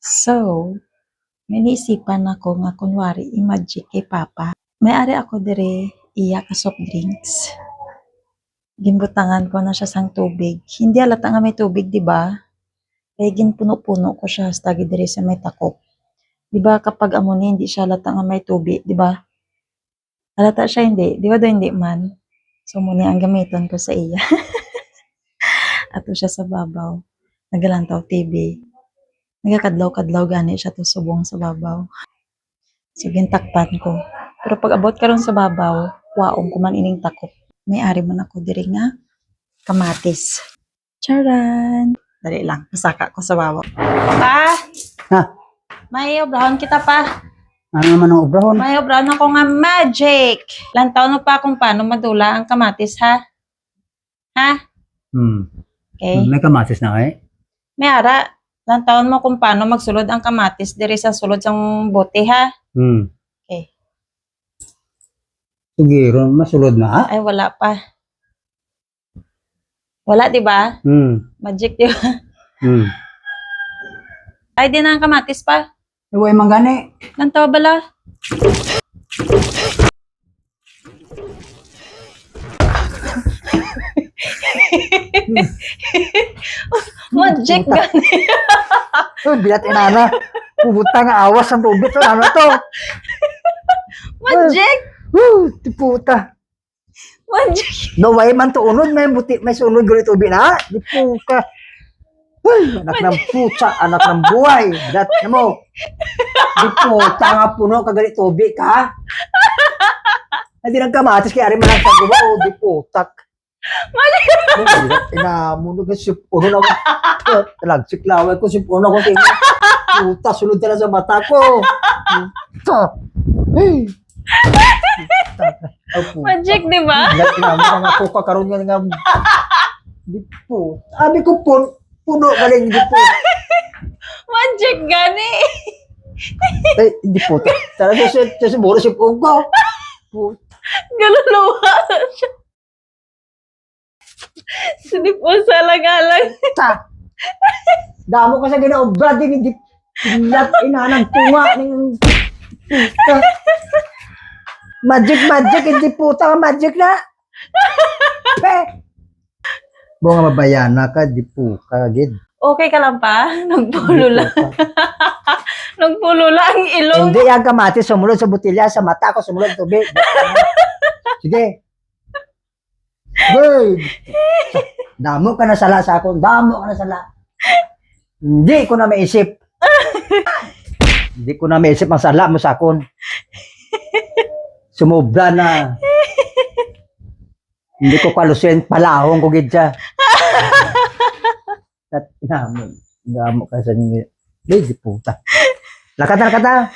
So, may naisipan ako nga kunwari i-magic kay Papa. May ari ako dire iya ka soft drinks. Gimbutangan ko na siya sang tubig. Hindi halata nga may tubig, di ba? Kaya ginpuno-puno ko siya hasta dire sa may takop. Di ba kapag amuni hindi siya halata nga may tubig, di ba? Halata siya hindi, di ba do hindi man? So muna ang gamiton ko sa iya. Ato siya sa babaw. Nagalantaw TV. Nagakadlaw-kadlaw gani siya to subong sa babaw. So gintakpan ko. Pero pag abot karon sa babaw, waong ko man ining takop. May ari man ako diri nga kamatis. Charan! Dali lang, masaka ko sa babaw. Pa! Ha? May obrahon kita pa. Ano naman ang obrahon? May obrahon ako nga magic. Lantaw no pa kung paano madula ang kamatis, ha? Ha? Okay. May kamatis na kayo? May ara. Lantaon mo kung paano magsulod ang kamatis diri sa sulod sang bote, ha? Okay. Siguro, masulod na ha? Ay, wala pa. Wala, di ba? Magic, di ba? Ay, di na ang kamatis pa. Iway man gani. Lantaw bala. Magic gani. Bilat inana. Pubuta nga awas ang tubig. Ano to? Magic! Tiputa. Magic! Naway man to unod. May sunod guli tubig na. Di po ka. Anak ng putsa, anak ng buhay. Dat na mo. Di po, nga puno kagali tubig ka. Hindi nang kamatis kaya ari man ang paggawa. O, di po, tak. Inamunog ka si puno na ko. Talagsiklaway ko si puno ko. Puta, sunod na sa mata ko. Puta. Hey. Magic, di ba? Inamunog ako kakaroon nga. Di po. Sabi ko puno galing di po. Magic gani. Ay, hindi po. Talaga siya mura si Pungko. Galuluwa siya. Sini po sa alang-alang. Damo ka sa ginaobra din. Hindi inanang tunga. Magic. Hindi puta ka magic na. Bunga mabayana ka. Di po ka gid. Okay ka lang pa? Nagpulo lang. Nagpulo lang ang ilong. Hindi yan kamatis. Sumulod sa butilya. Sa mata ko sumulod tubig. Sige. Good. Damo ka na sala sa akin. Damo ka na sala. Hindi ko na maisip. Hindi ko na maisip ang sala mo sa akin. Sumubra na. Hindi ko kalusin. Palahong ko gidya. At damo ka sa inyo. Hindi puta. Lakata.